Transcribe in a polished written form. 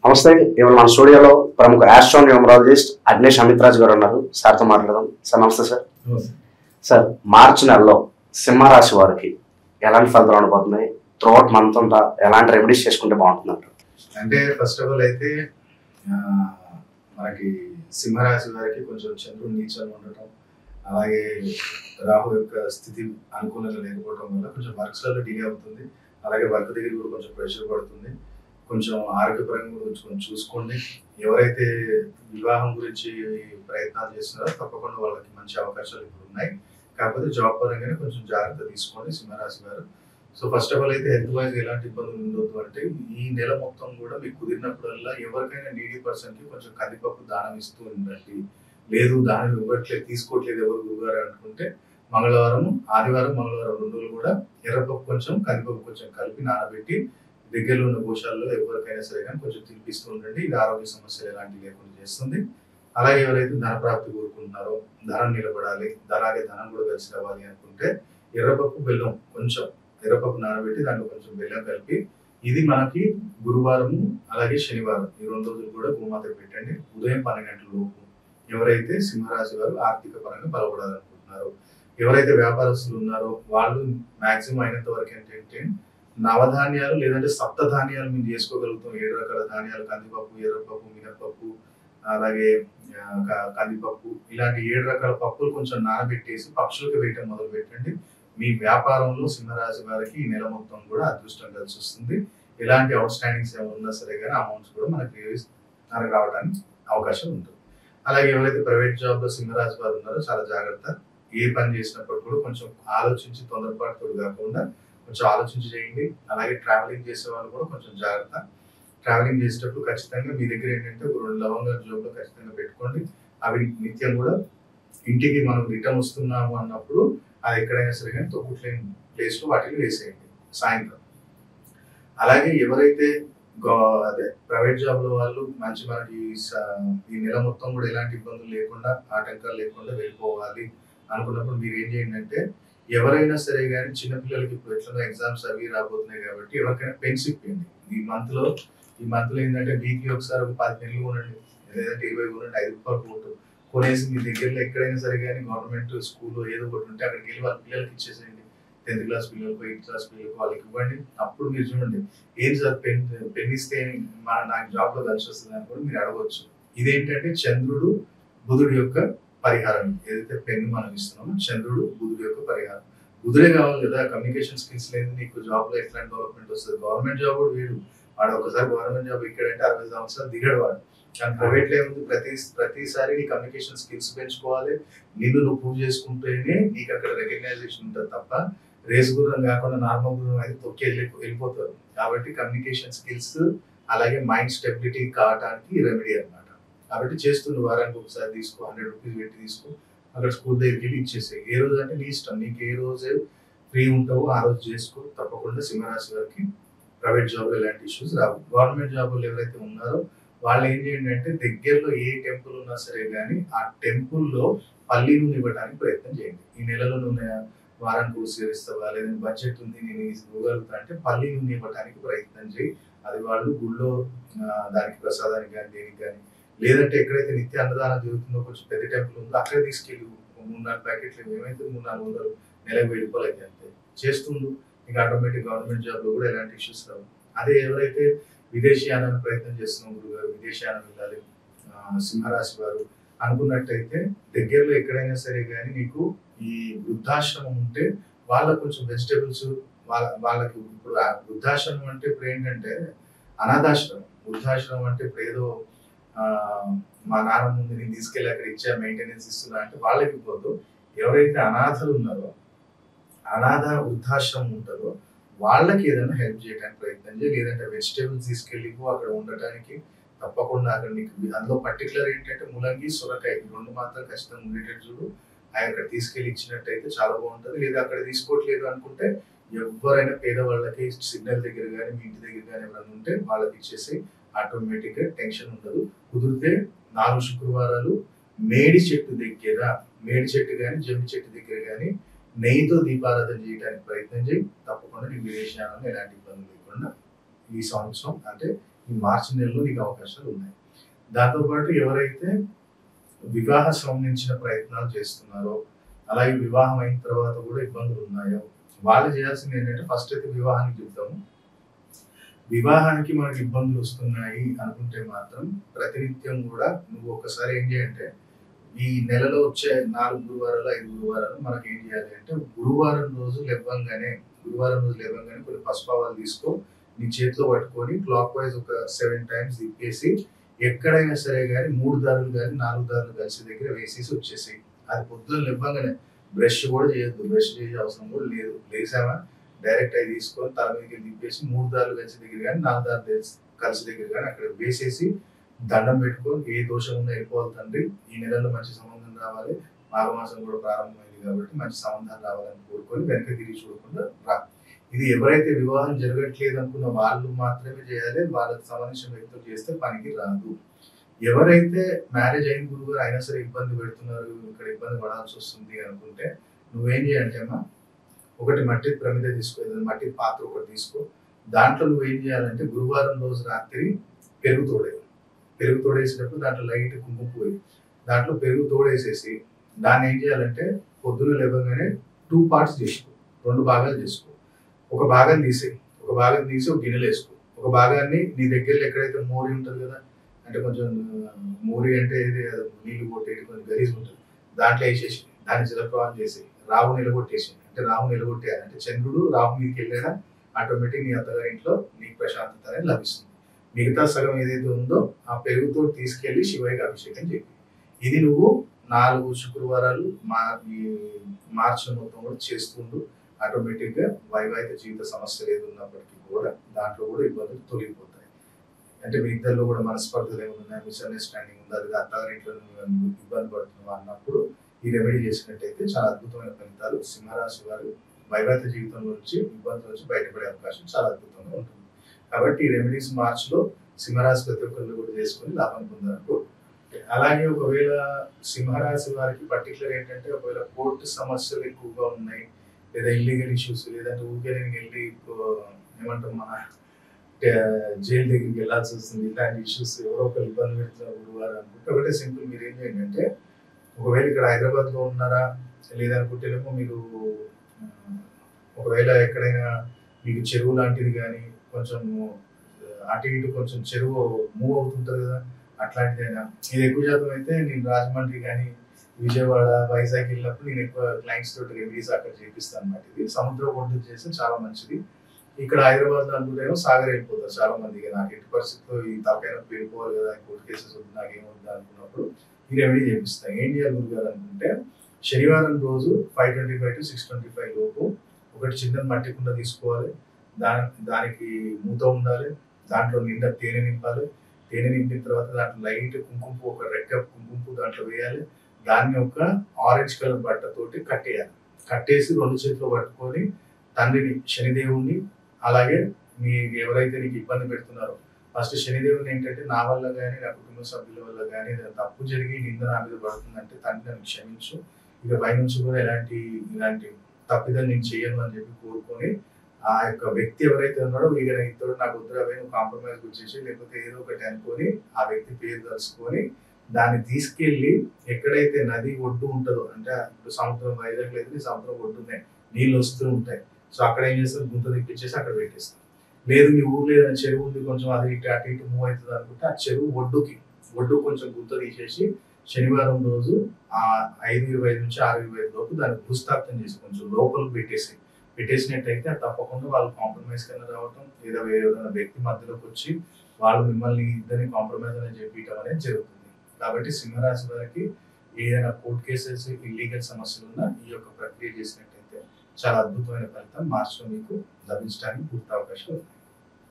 నమస్తే. ఇవాళ మన స్టూడియోలో ప్రముఖ ఆస్ట్రో న్యూమరాలజిస్ట్ అగ్నేష్ అమిత్రాజ్ గారు ఉన్నారు. సార్తో మాట్లాడదాం. సార్ నమస్తే సార్. సార్, మార్చి నెలలో సింహరాశి వారికి ఎలాంటి ఫలితాలు ఉండబోతున్నాయి? త్రూఅవుట్ మంత్ అంతా ఎలాంటి రెమెడీస్ చేసుకుంటే బాగుంటుంది? అంటే ఫస్ట్ ఆఫ్ ఆల్ అయితే మనకి సింహరాశి వారికి కొంచెం చంద్రుడు నీచంగా ఉండటం, అలాగే రాహు యొక్క స్థితి అనుకూలంగా లేకపోవడం వల్ల కొంచెం వర్క్స్లలో డిలే అవుతుంది. అలాగే వర్క్ దగ్గర కూడా కొంచెం ప్రెషర్ పడుతుంది. కొంచెం ఆరోగ్యపరంగా కూడా కొంచెం చూసుకోండి. ఎవరైతే వివాహం గురించి ప్రయత్నాలు చేస్తున్నారో తప్పకుండా వాళ్ళకి మంచి అవకాశాలు ఇప్పుడు ఉన్నాయి. కాకపోతే జాబ్ పరంగానే కొంచెం జాగ్రత్త తీసుకోండి సింహరాశి వారు. సో ఫస్ట్ ఆఫ్ ఆల్ అయితే హెల్త్ వైజ్ ఎలాంటి ఇబ్బందులు ఉండొద్దు అంటే, ఈ నెల మొత్తం కూడా మీకు కుదిరినప్పుడల్లా ఎవరికైనా నీడీ పర్సన్ కి కొంచెం కందిపప్పు దానం ఇస్తూ ఉండండి. లేదు దానం ఇవ్వట్లేదు, తీసుకోవట్లేదు ఎవరు గురుగారు అనుకుంటే మంగళవారం, ఆదివారం, మంగళవారం 2 రోజులు కూడా ఎర్రపప్పు కొంచెం కందిపప్పు కొంచెం కలిపి నానబెట్టి దగ్గరలో ఉన్న గోశాలలో ఎవరికైనా సరే కానీ కొంచెం తినిపిస్తూ ఉండండి. ఇది ఆరోగ్య సమస్యలు ఎలాంటివి లేకుండా చేస్తుంది. అలాగే ఎవరైతే ధన ప్రాప్తి కోరుకుంటున్నారో, ధనం నిలబడాలి, అలాగే ధనం కూడా కలిసి రావాలి అనుకుంటే ఎర్రపప్పు బెల్లం కొంచెం, ఎర్రపప్పు నానబెట్టి దాంట్లో కొంచెం బెల్లం కలిపి, ఇది మనకి గురువారము అలాగే శనివారం ఈ 2 రోజులు కూడా గోమాతకు పెట్టండి. ఉదయం 12 గంటల లోపు ఎవరైతే సింహరాశి వారు ఆర్థిక పరంగా బలపడాలనుకుంటున్నారో, ఎవరైతే వ్యాపారస్తులు ఉన్నారో వాళ్ళు మాక్సిమం అయినంత వరకు ఏంటంటే నవధాన్యాలు లేదంటే సప్త ధాన్యాలు మేము చేసుకోగలుగుతాం. 7 రకాల ధాన్యాలు, కందిపప్పు, ఎర్రపప్పు, మినపప్పు, అలాగే కందిపప్పు, ఇలాంటి 7 రకాల పప్పులు కొంచెం నానబెట్టేసి పక్షులకు వేయటం మొదలు పెట్టండి. మీ వ్యాపారంలో సింహరాశి వారికి ఈ నెల మొత్తం కూడా అదృష్టం కలిసి వస్తుంది. ఎలాంటి అవుట్ స్టాండింగ్స్ ఏమైనా ఉన్నా సరే కానీ అమౌంట్స్ కూడా మనకి రావడానికి అవకాశం ఉంటుంది. అలాగే ఎవరైతే ప్రైవేట్ జాబ్ లో సింహరాశి వారు ఉన్నారో చాలా జాగ్రత్త. ఏ పని చేసినప్పుడు కూడా కొంచెం ఆలోచించి తొందరపాటుతో కాకుండా కొంచెం ఆలోచించి చేయండి. అలాగే ట్రావెలింగ్ చేసే వాళ్ళు కూడా కొంచెం జాగ్రత్త. ట్రావెలింగ్ చేసేటప్పుడు ఖచ్చితంగా మీ దగ్గర ఏంటంటే ఒక 2 లవంగాల జోబులో ఖచ్చితంగా పెట్టుకోండి. అవి నిత్యం కూడా ఇంటికి మనం రిటర్న్ వస్తున్నాము అన్నప్పుడు అది ఎక్కడైనా సరే కానీ తొక్కుట్లేని ప్లేస్ లో వాటిని వేసేయండి సాయంత్రం. అలాగే ఎవరైతే అదే ప్రైవేట్ జాబ్ లో వాళ్ళు మంచి మనకి ఈ నెల మొత్తం కూడా ఎలాంటి ఇబ్బందులు లేకుండా, ఆటంకాలు లేకుండా వెళ్ళిపోవాలి అనుకున్నప్పుడు మీరు ఏం చేయండి అంటే, ఎవరైనా సరే కానీ చిన్నపిల్లలకి ఇప్పుడు ఎట్లా ఎగ్జామ్స్ అవి రాబోతున్నాయి కాబట్టి ఎవరికైనా పెన్స్ ఇప్పింది. ఈ మంత్ లో ఏంటంటే వీక్లీ ఒకసారి ఒక 10 పెన్నులు కొనండి, లేదంటే 20 కొనండి, 5 రూపాయలు కొట్టు కొనేసి మీ దగ్గరలో ఎక్కడైనా సరే కానీ గవర్నమెంట్ స్కూల్లో ఏదో ఒకటి ఉంటే అక్కడికి వెళ్ళి వాళ్ళ పిల్లలకి ఇచ్చేసేయండి. 10th క్లాస్ పిల్లలకు, 8th క్లాస్ పిల్లలకు వాళ్ళకి ఇవ్వండి. అప్పుడు మీరు చూడండి, ఏం సార్ పెన్ ఇస్తే నాకు జాబ్ లో కలిసి వస్తుంది అని కూడా మీరు అడగవచ్చు. ఇదేంటంటే చంద్రుడు బుధుడు యొక్క పరిహారం. ఏదైతే పెన్ మనం ఇస్తున్నామో చంద్రుడు బుధుడు యొక్క పరిహారం. బుధుడే కావాలి కదా, కమ్యూనికేషన్ స్కిల్స్ లేదు నీకు జాబ్ లో ఎట్లాంటి డెవలప్మెంట్ వస్తుంది. గవర్నమెంట్ జాబ్ కూడా వీడు వాడు ఒకసారి గవర్నమెంట్ జాబ్ ఇక్కడంటే 60 సంవత్సరాలు దిగాడు వాడు. కానీ ప్రైవేట్ లో ఏముంది, ప్రతిసారి నీ కమ్యూనికేషన్ స్కిల్స్ పెంచుకోవాలి. నువ్వు ప్రూవ్ చేసుకుంటేనే నీకు అక్కడ రికగ్నైజేషన్ ఉంటుంది తప్ప రేస్ గురం కాకుండా నార్మల్ గురం అయితే తొక్కి వెళ్ళిపోతారు. కాబట్టి కమ్యూనికేషన్ స్కిల్స్ అలాగే మైండ్ స్టెబిలిటీ కావడానికి రెమెడీ అనమాట. కాబట్టి చేస్తుంది వారానికి ఒకసారి తీసుకో, 100 రూపీస్ పెట్టి తీసుకో, అక్కడ స్కూల్ దగ్గరికి వెళ్ళి ఇచ్చేసాయి. ఏ రోజు అంటే నీ ఇష్టం, నీకు ఏ రోజు ఫ్రీ ఉంటావో ఆ రోజు చేసుకో. తప్పకుండా సింహరాశి వారికి ప్రైవేట్ జాబ్ ఎలాంటి ఇష్యూస్ రావు. గవర్నమెంట్ జాబులు ఎవరైతే ఉన్నారో వాళ్ళు ఏం చేయండి అంటే, దగ్గరలో ఏ టెంపుల్ ఉన్నా సరే కానీ ఆ టెంపుల్లో పల్లి నూనె ఇవ్వడానికి ప్రయత్నం చేయండి. ఈ నెలలో నూనె వారానికి సేవిస్తావా, లేదంటే బడ్జెట్ ఉంది నేను ఇవ్వగలుగుతా అంటే పల్లి నూనె ఇవ్వడానికి ప్రయత్నం చేయి. అది వాళ్ళు గుళ్ళో దానికి ప్రసాదానికి కానీ దేనికి కానీ, లేదంటే ఎక్కడైతే నిత్య అన్నదానం జరుగుతుందో కొంచెం పెద్ద టెంపుల్ ఉందో అక్కడే తీసుకెళ్ళి 3-4 ప్యాకెట్లు ఏమైతే 300-400 నెలకు వెళ్ళిపోలేదు అంతే చేస్తుండ్రు. ఇంకా ఆటోమేటిక్ గవర్నమెంట్ జాబ్ లో కూడా ఎలాంటి ఇష్యూస్ రావు. అదే ఎవరైతే విదేశీయానానికి ప్రయత్నం చేస్తున్నాం, గురుగారు విదేశీయానం వెళ్ళాలి సింహరాశి వారు అనుకున్నట్టయితే, దగ్గరలో ఎక్కడైనా సరే కానీ మీకు ఈ వృద్ధాశ్రమం ఉంటే వాళ్ళకు కొంచెం వెజిటేబుల్స్ వాళ్ళకి ఇప్పుడు వృద్ధాశ్రమం అంటే ఇప్పుడు ఏంటంటే అనాథాశ్రమం. వృద్ధాశ్రమం అంటే ఇప్పుడు ఏదో మా నాన్న ముందు నేను తీసుకెళ్ళి అక్కడ ఇచ్చా మెయింటెనెన్స్ ఇస్తున్నా అంటే వాళ్ళకి ఇవ్వద్దు. ఎవరైతే అనాథలు ఉన్నారో, అనాథ వృద్ధాశ్రమం ఉంటుందో వాళ్ళకి ఏదైనా హెల్ప్ చేయడానికి ప్రయత్నం చేయి. లేదంటే వెజిటేబుల్స్ తీసుకెళ్ళి అక్కడ ఉండటానికి తప్పకుండా అక్కడ నీకు అందులో పర్టికులర్ ఏంటంటే ములంగి, సొరకాయ ఈ 2 మాత్రం ఖచ్చితంగా ఉండేటట్టు చూడు. అక్కడ తీసుకెళ్ళి ఇచ్చినట్టయితే చాలా బాగుంటుంది. లేదా అక్కడ తీసుకోవట్లేదు అనుకుంటే ఎవరైనా పేదవాళ్ళకి సిగ్నల్ దగ్గర కానీ మీ ఇంటి దగ్గర కానీ ఎవరైనా ఉంటే వాళ్ళకి ఇచ్చేసి ఆటోమేటిక్ గా టెన్షన్ ఉండదు. కుదిరితే 4 శుక్రవారాలు మేడి చెట్టు కానీ జమ్మి చెట్టు దగ్గర కానీ నెయ్యితో దీపారాధన చేయడానికి ప్రయత్నం చేయి. తప్పకుండా నీకు విదేశీయానంలో ఎలాంటి ఇబ్బంది లేకుండా ఈ సంవత్సరం అంటే ఈ మార్చి నెలలో నీకు అవకాశాలు ఉన్నాయి. దాంతోపాటు ఎవరైతే వివాహ సంబంధించిన ప్రయత్నాలు చేస్తున్నారో, అలాగే వివాహం అయిన తర్వాత కూడా ఇబ్బందులు ఉన్నాయో, వాళ్ళు చేయాల్సింది ఏంటంటే ఫస్ట్ అయితే వివాహానికి చెప్తాము. వివాహానికి మనకి ఇబ్బందులు వస్తున్నాయి అనుకుంటే మాత్రం ప్రతినిత్యం కూడా నువ్వు ఒక్కసారి ఏం చేయంటే, ఈ నెలలో వచ్చే 4 గురువారాలు 5 గురువారాలు మనకి ఏం చేయాలి అంటే, గురువారం రోజు లేవగానే కొన్ని పసుపావాలు తీసుకో, నీ చేతిలో పట్టుకొని క్లాక్ వైజ్ ఒక 7 టైమ్స్ తిప్పేసి ఎక్కడైనా సరే కానీ 3 దారులు కానీ 4 దారులు కలిసి దగ్గర వేసేసి వచ్చేసి, అది పొద్దున్న లేవగానే బ్రష్ కూడా చేయొద్దు, బ్రష్ చేసే అవసరం కూడా లేదు. లేసామా డైరెక్ట్ అవి తీసుకొని తల మీదకి తిప్పేసి 3 దారులు కలిసి దగ్గర కానీ 4 దారులు కలిసి దగ్గర కానీ అక్కడ వేసేసి దండం పెట్టుకొని, ఏ దోషం ఉన్నా వెళ్ళిపోవాలి తండ్రి, ఈ నెలలో మంచి సంబంధం రావాలి, మాఘమాసం కూడా ప్రారంభమైంది కాబట్టి మంచి సంబంధాలు రావాలని కోరుకొని వెనక తిరిగి చూడకుండా రా. ఇది ఎవరైతే వివాహం జరగట్లేదు అనుకున్న వాళ్ళు మాత్రమే చేయాలి, వాళ్ళకి సంబంధించిన వ్యక్తులు చేస్తే పనికి రాదు. ఎవరైతే మ్యారేజ్ అయిన గురువు అయినా సరే ఇబ్బంది పెడుతున్నారు, ఇక్కడ ఇబ్బంది పడాల్సి వస్తుంది అనుకుంటే నువ్వేం చేయాలంటే అమ్మా, ఒకటి మట్టి ప్రమిద తీసుకో, మట్టి పాత్ర ఒకటి తీసుకో. దాంట్లో నువ్వేం చేయాలంటే గురువారం రోజు రాత్రి పెరుగు తోడేసినప్పుడు దాంట్లో లైట్ కుంకుమ పోయి దాంట్లో పెరుగు తోడేసేసి దాన్ని ఏం చేయాలంటే పొద్దున లేవగానే 2 పార్ట్స్ చేసుకో, 2 భాగాలు చేసుకో. ఒక భాగం తీసి ఒక గిన్నెలు వేసుకో. ఒక భాగాన్ని నీ దగ్గరలో ఎక్కడైతే మోరి ఉంటుంది కదా, అంటే కొంచెం మోరి అంటే ఇది నీళ్లు కొట్టేది కొంచెం గలీజ్ ఉంటుంది, దాంట్లో వేసేసి దాన్ని జలప్రవాహం చేసి రాహు నిలగొట్టేసి, అంటే రాహు నిలగొట్టేయాలి అంటే చంద్రుడు రాహు మీదకి వెళ్ళినా ఆటోమేటిక్ నీ అత్తగారి ఇంట్లో నీకు ప్రశాంతత అనేది లభిస్తుంది. మిగతా సగం ఏదైతే ఉందో ఆ పెరుగుతో తీసుకెళ్లి శివయ్యకి అభిషేకం చెప్పి, ఇది నువ్వు 4 శుక్రవారాలు మార్చి మొత్తం కూడా చేస్తుండు. ఆటోమేటిక్ గా వైవాహిక జీవిత సమస్యలు ఏది ఉన్నప్పటికీ కూడా దాంట్లో కూడా ఇబ్బందులు తొలగిపోతాయి. అంటే మీ ఇద్దరిలో కూడా మనస్పర్ధలు ఏమైనా మిస్అండర్స్టాండింగ్ ఉందా, లేదా అత్తగారి ఇంట్లో ఇబ్బంది పడుతున్నావా అన్నప్పుడు ఈ రెమెడీ చేసినట్టయితే చాలా అద్భుతమైన ఫలితాలు సింహరాశి వారు వైవాహిక జీవితంలో నుంచి ఇబ్బందుల నుంచి బయటపడే అవకాశం చాలా అద్భుతంగా ఉంటుంది. కాబట్టి ఈ రెమెడీస్ మార్చిలో సింహరాశి ప్రతి ఒక్కరు కూడా చేసుకుని లాభం పొందారు. అలాగే ఒకవేళ సింహరాశి వారికి పర్టికులర్ ఏంటంటే, ఒకవేళ కోర్టు సమస్యలు ఎక్కువగా ఉన్నాయి, లేదా ఇల్లీగల్ ఇష్యూస్, లేదంటే ఊరికే నేను వెళ్ళి ఏమంటాం మన జైలు దగ్గరికి వెళ్ళాల్సి వస్తుంది, ఇలాంటి ఇష్యూస్ ఎవరో ఒకరు ఇబ్బంది పెడుతున్నారు గురువారం అనుకుంటే ఒకటే సింపుల్, మీరు ఏం చేయండి అంటే, ఒకవేళ ఇక్కడ హైదరాబాద్లో ఉన్నారా లేదనుకుంటేనేమో మీరు ఒకవేళ ఎక్కడైనా మీకు చెరువు లాంటిది కానీ కొంచెం అటు ఇటు కొంచెం చెరువు మూవ్ అవుతుంటుంది కదా, అట్లాంటిదైనా. ఇది ఎక్కువ శాతం అయితే నేను రాజమండ్రి కానీ విజయవాడ వైజాగ్ వెళ్ళినప్పుడు నేను ఎక్కువ క్లయింట్స్ తోటి రెమెడీస్ అక్కడ చేపిస్తాను అన్నమాట. ఇది సముద్రం ఒడ్డు చేస్తే చాలా మంచిది. ఇక్కడ హైదరాబాద్ అనుకుంటేమో సాగర్ వెళ్ళిపోతారు చాలా మంది. నాకు ఎట్టి పరిస్థితుల్లో ఈ తలకైనా వెళ్ళిపోవాలి కదా, కోర్టు కేసెస్ వద్దు నాకు ఏమవుతుంది అనుకున్నప్పుడు ఈ రెమెడీ చేపిస్తాను. ఏం చేయాలి గురుగారు అనుకుంటే, శనివారం రోజు 5:25 to 6:25 లోపు ఒకటి చిన్న మట్టి కుండ తీసుకోవాలి, దానికి మూత ఉండాలి, దాంట్లో నిండా తేనె నింపాలి. తేనె నింపిన తర్వాత దాంట్లో లైట్ కుంకుమ, ఒక రెక్క కుంకుమ దాంట్లో వేయాలి. దాన్ని ఒక ఆరెంజ్ కలర్ బట్టతోటి కట్టేయాలి. కట్టేసి 2 చేతులు పట్టుకొని తండ్రిని, శనిదేవుణ్ణి, అలాగే మీ ఎవరైతే నీకు ఇబ్బంది పెడుతున్నారో ఫస్ట్ శనిదేవుని ఏంటంటే, నా వల్ల కానీ నా కుటుంబ సభ్యుల వల్ల కానీ తప్పు జరిగి నింద నా మీద పడుతుందంటే తండ్రి నన్ను క్షమించు, ఇక పై నుంచి కూడా ఇలాంటి తప్పిదం నేను చేయను అని చెప్పి కోరుకొని ఆ యొక్క వ్యక్తి ఎవరైతే ఉన్నాడో ఇక ఇతడు నాకు వద్దురావే నువ్వు కాంప్రమైజ్ వచ్చేసి లేకపోతే ఏదో ఒకటి అనుకొని ఆ వ్యక్తి పేరు తెలుసుకొని దాన్ని తీసుకెళ్లి ఎక్కడైతే నది ఒడ్డు ఉంటుందో, అంటే ఇప్పుడు సముద్రం వైజాగ్ లేదు, సముద్రం ఒడ్డున్నాయి, నీళ్ళు వస్తూ ఉంటాయి. సో అక్కడ ఏం చేస్తారు, గుంత తిప్పించేసి అక్కడ పెట్టేస్తారు. లేదు మీ ఊర్లో ఏదైనా చెరువు ఉంది, కొంచెం అది అటు ఇటు మూవ్ అవుతుంది అనుకుంటే ఆ చెరువు ఒడ్డు కొంచెం గుంత తీసేసి శనివారం రోజు ఆ 5:25 నుంచి 6:25 లోపు దాన్ని భూస్థాపితం చేసి కొంచెం లోపలికి పెట్టేసినట్టయితే అది తప్పకుండా వాళ్ళు కాంప్రమైజ్ కింద రావటం, లేదా ఏదైనా వ్యక్తి మధ్యలోకి వచ్చి వాళ్ళు మిమ్మల్ని ఇద్దరిని కాంప్రమైజ్ అనేది చెప్పడం అనేది జరుగుతుంది. కాబట్టి సింహరాశి వారికి ఏదైనా కోర్టు కేసెస్, ఇల్లీగల్ సమస్యలు ఉన్నా ఈ యొక్క ప్రక్రియ చేసినట్టయితే చాలా అద్భుతమైన ఫలితం మార్చిలో మీకు లభించడానికి పూర్తి అవకాశం ఉంది.